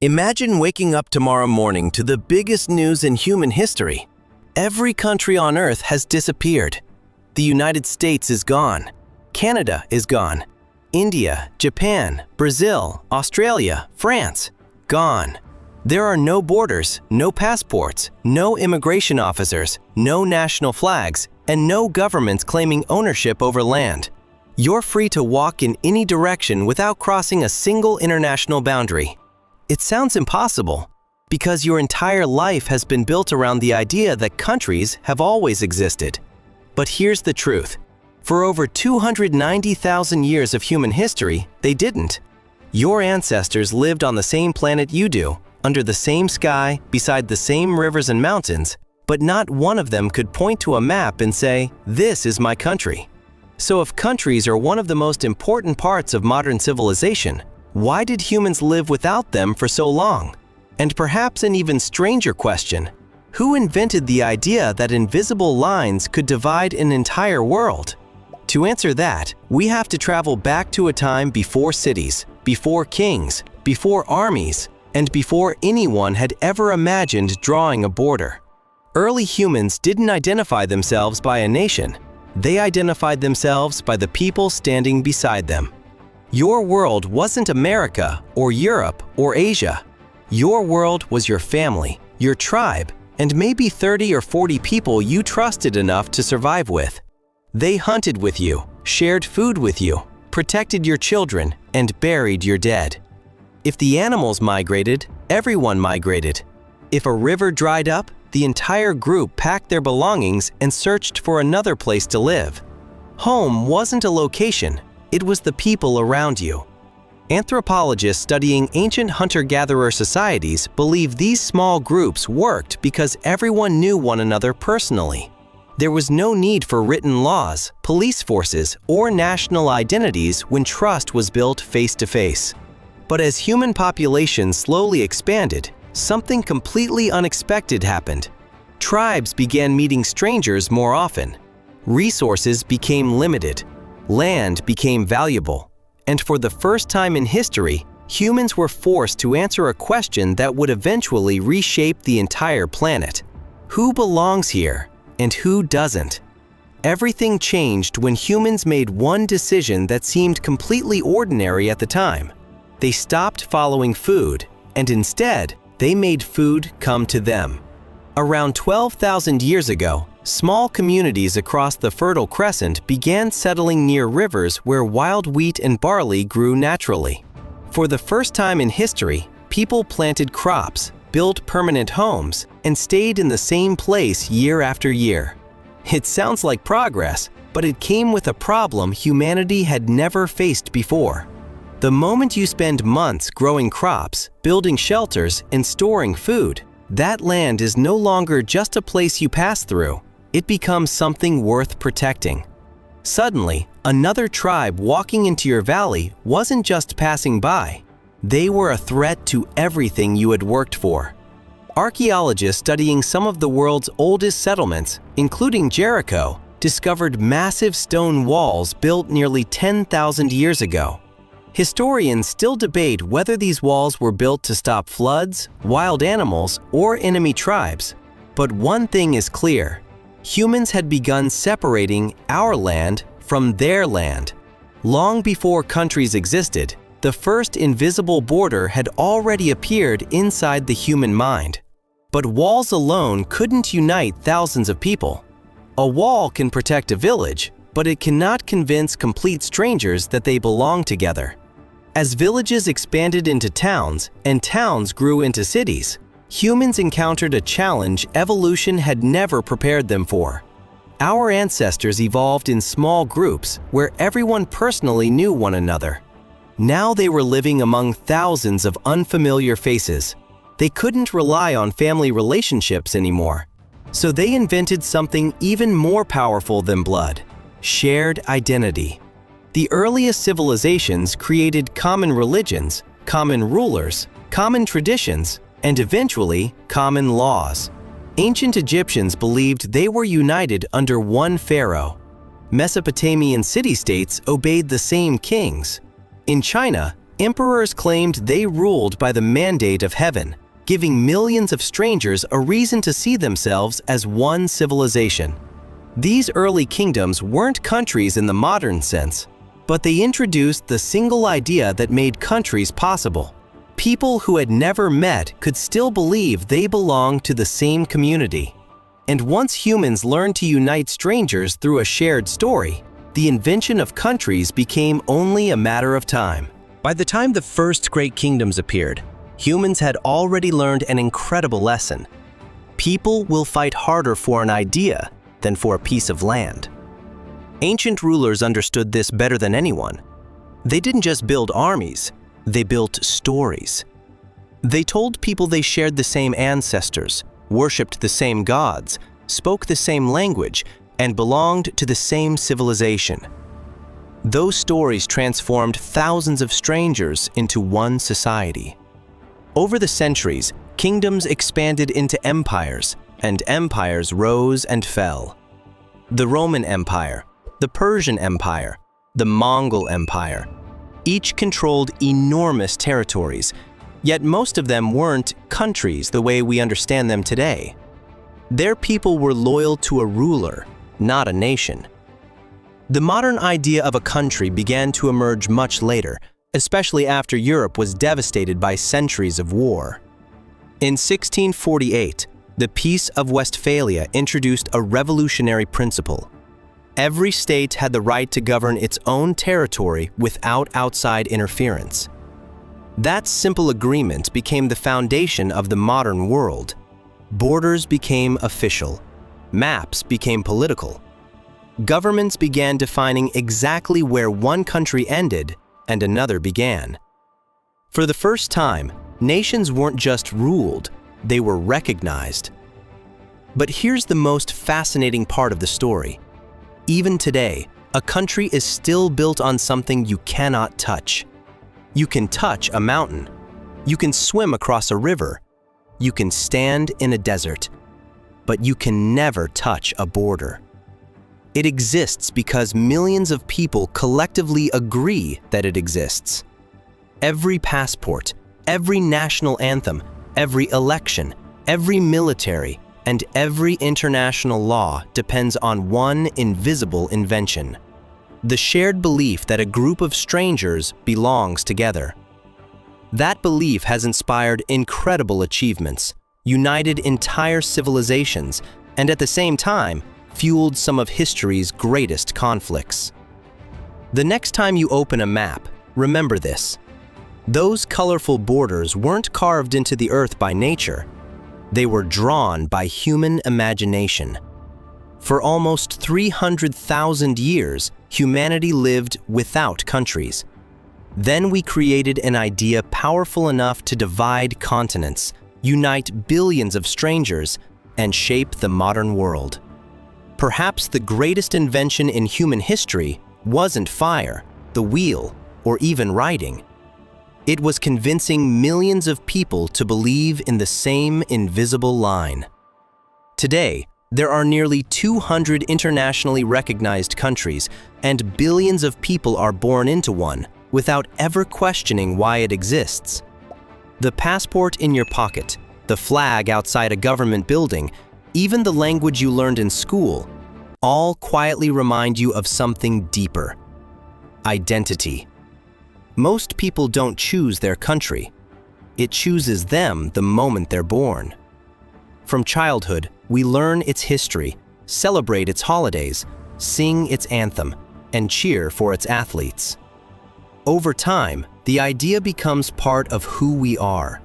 Imagine waking up tomorrow morning to the biggest news in human history. Every country on Earth has disappeared. The United States is gone. Canada is gone. India, Japan, Brazil, Australia, France, gone. There are no borders, no passports, no immigration officers, no national flags, and no governments claiming ownership over land. You're free to walk in any direction without crossing a single international boundary. It sounds impossible, because your entire life has been built around the idea that countries have always existed. But here's the truth. For over 290,000 years of human history, they didn't. Your ancestors lived on the same planet you do, under the same sky, beside the same rivers and mountains, but not one of them could point to a map and say, "This is my country." So if countries are one of the most important parts of modern civilization, why did humans live without them for so long? And perhaps an even stranger question, who invented the idea that invisible lines could divide an entire world? To answer that, we have to travel back to a time before cities, before kings, before armies, and before anyone had ever imagined drawing a border. Early humans didn't identify themselves by a nation. They identified themselves by the people standing beside them. Your world wasn't America or Europe or Asia. Your world was your family, your tribe, and maybe 30 or 40 people you trusted enough to survive with. They hunted with you, shared food with you, protected your children, and buried your dead. If the animals migrated, everyone migrated. If a river dried up, the entire group packed their belongings and searched for another place to live. Home wasn't a location. It was the people around you. Anthropologists studying ancient hunter-gatherer societies believe these small groups worked because everyone knew one another personally. There was no need for written laws, police forces, or national identities when trust was built face-to-face. But as human populations slowly expanded, something completely unexpected happened. Tribes began meeting strangers more often. Resources became limited. Land became valuable, and for the first time in history, humans were forced to answer a question that would eventually reshape the entire planet. Who belongs here, and who doesn't? Everything changed when humans made one decision that seemed completely ordinary at the time. They stopped following food, and instead, they made food come to them. Around 12,000 years ago, small communities across the Fertile Crescent began settling near rivers where wild wheat and barley grew naturally. For the first time in history, people planted crops, built permanent homes, and stayed in the same place year after year. It sounds like progress, but it came with a problem humanity had never faced before. The moment you spend months growing crops, building shelters, and storing food, that land is no longer just a place you pass through. It becomes something worth protecting. Suddenly, another tribe walking into your valley wasn't just passing by. They were a threat to everything you had worked for. Archaeologists studying some of the world's oldest settlements, including Jericho, discovered massive stone walls built nearly 10,000 years ago. Historians still debate whether these walls were built to stop floods, wild animals, or enemy tribes. But one thing is clear. Humans had begun separating our land from their land. Long before countries existed, the first invisible border had already appeared inside the human mind. But walls alone couldn't unite thousands of people. A wall can protect a village, but it cannot convince complete strangers that they belong together. As villages expanded into towns and towns grew into cities, humans encountered a challenge evolution had never prepared them for. Our ancestors evolved in small groups where everyone personally knew one another. Now they were living among thousands of unfamiliar faces. They couldn't rely on family relationships anymore. So they invented something even more powerful than blood: shared identity. The earliest civilizations created common religions, common rulers, common traditions, and eventually, common laws. Ancient Egyptians believed they were united under one pharaoh. Mesopotamian city-states obeyed the same kings. In China, Emperors claimed they ruled by the mandate of heaven, giving millions of strangers a reason to see themselves as one civilization. These early kingdoms weren't countries in the modern sense, but they introduced the single idea that made countries possible. People who had never met could still believe they belonged to the same community. And once humans learned to unite strangers through a shared story, the invention of countries became only a matter of time. By the time the first great kingdoms appeared, humans had already learned an incredible lesson. People will fight harder for an idea than for a piece of land. Ancient rulers understood this better than anyone. They didn't just build armies, they built stories. They told people they shared the same ancestors, worshipped the same gods, spoke the same language, and belonged to the same civilization. Those stories transformed thousands of strangers into one society. Over the centuries, kingdoms expanded into empires, and empires rose and fell. The Roman Empire, the Persian Empire, the Mongol Empire, each controlled enormous territories, yet most of them weren't countries the way we understand them today. Their people were loyal to a ruler, not a nation. The modern idea of a country began to emerge much later, especially after Europe was devastated by centuries of war. In 1648, the Peace of Westphalia introduced a revolutionary principle. Every state had the right to govern its own territory without outside interference. That simple agreement became the foundation of the modern world. Borders became official. Maps became political. Governments began defining exactly where one country ended and another began. For the first time, nations weren't just ruled, they were recognized. But here's the most fascinating part of the story. Even today, a country is still built on something you cannot touch. You can touch a mountain. You can swim across a river. You can stand in a desert. But you can never touch a border. It exists because millions of people collectively agree that it exists. Every passport, every national anthem, every election, every military, and every international law depends on one invisible invention: the shared belief that a group of strangers belongs together. That belief has inspired incredible achievements, united entire civilizations, and at the same time, fueled some of history's greatest conflicts. The next time you open a map, remember this. Those colorful borders weren't carved into the earth by nature. They were drawn by human imagination. For almost 300,000 years, humanity lived without countries. Then we created an idea powerful enough to divide continents, unite billions of strangers, and shape the modern world. Perhaps the greatest invention in human history wasn't fire, the wheel, or even writing. It was convincing millions of people to believe in the same invisible line. Today, there are nearly 200 internationally recognized countries, and billions of people are born into one without ever questioning why it exists. The passport in your pocket, the flag outside a government building, even the language you learned in school, all quietly remind you of something deeper: identity. Most people don't choose their country. It chooses them the moment they're born. From childhood, we learn its history, celebrate its holidays, sing its anthem, and cheer for its athletes. Over time, the idea becomes part of who we are.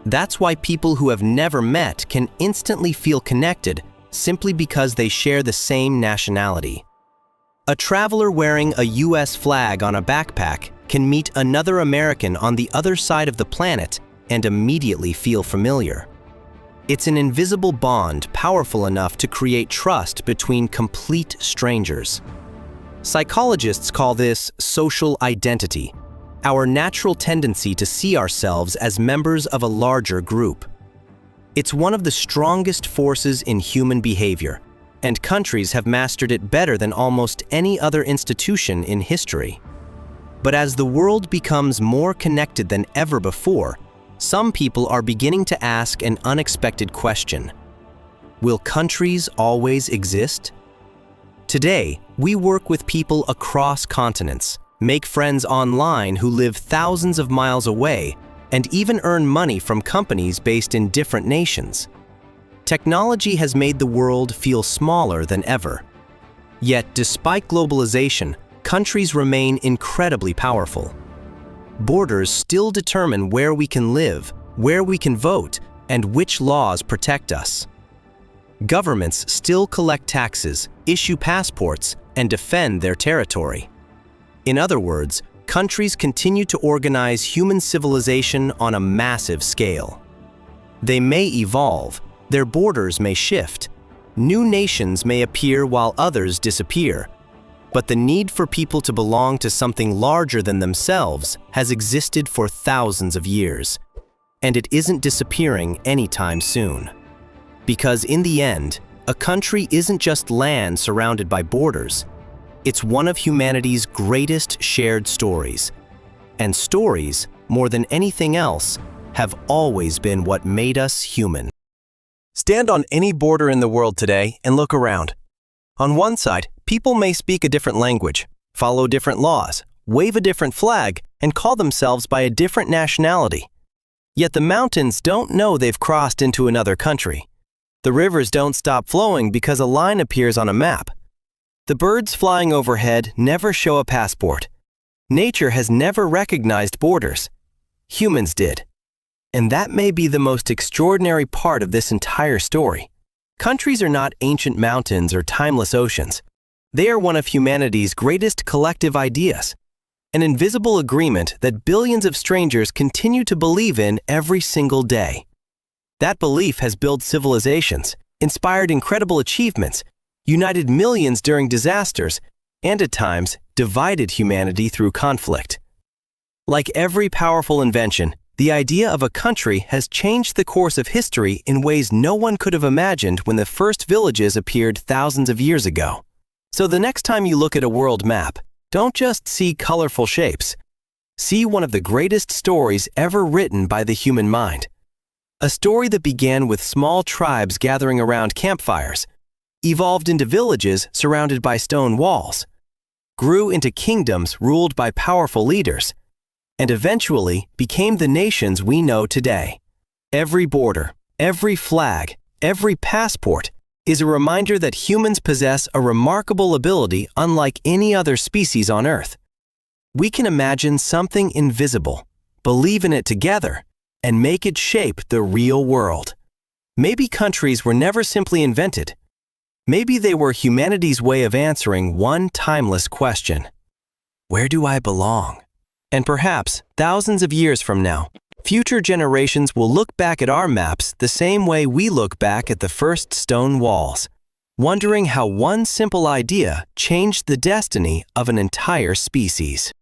That's why people who have never met can instantly feel connected simply because they share the same nationality. A traveler wearing a US flag on a backpack can meet another American on the other side of the planet and immediately feel familiar. It's an invisible bond powerful enough to create trust between complete strangers. Psychologists call this social identity, our natural tendency to see ourselves as members of a larger group. It's one of the strongest forces in human behavior, and countries have mastered it better than almost any other institution in history. But as the world becomes more connected than ever before, some people are beginning to ask an unexpected question. Will countries always exist? Today, we work with people across continents, make friends online who live thousands of miles away, and even earn money from companies based in different nations. Technology has made the world feel smaller than ever. Yet, despite globalization, countries remain incredibly powerful. Borders still determine where we can live, where we can vote, and which laws protect us. Governments still collect taxes, issue passports, and defend their territory. In other words, countries continue to organize human civilization on a massive scale. They may evolve, their borders may shift, new nations may appear while others disappear, but the need for people to belong to something larger than themselves has existed for thousands of years, and it isn't disappearing anytime soon. Because in the end, a country isn't just land surrounded by borders. It's one of humanity's greatest shared stories. And stories, more than anything else, have always been what made us human. Stand on any border in the world today and look around. On one side, people may speak a different language, follow different laws, wave a different flag, and call themselves by a different nationality. Yet the mountains don't know they've crossed into another country. The rivers don't stop flowing because a line appears on a map. The birds flying overhead never show a passport. Nature has never recognized borders. Humans did. And that may be the most extraordinary part of this entire story. Countries are not ancient mountains or timeless oceans. They are one of humanity's greatest collective ideas, an invisible agreement that billions of strangers continue to believe in every single day. That belief has built civilizations, inspired incredible achievements, united millions during disasters, and at times divided humanity through conflict. Like every powerful invention, the idea of a country has changed the course of history in ways no one could have imagined when the first villages appeared thousands of years ago. So the next time you look at a world map, don't just see colorful shapes. See one of the greatest stories ever written by the human mind. A story that began with small tribes gathering around campfires, evolved into villages surrounded by stone walls, grew into kingdoms ruled by powerful leaders, and eventually became the nations we know today. Every border, every flag, every passport is a reminder that humans possess a remarkable ability unlike any other species on Earth. We can imagine something invisible, believe in it together, and make it shape the real world. Maybe countries were never simply invented. Maybe they were humanity's way of answering one timeless question. Where do I belong? And perhaps, thousands of years from now, future generations will look back at our maps the same way we look back at the first stone walls, wondering how one simple idea changed the destiny of an entire species.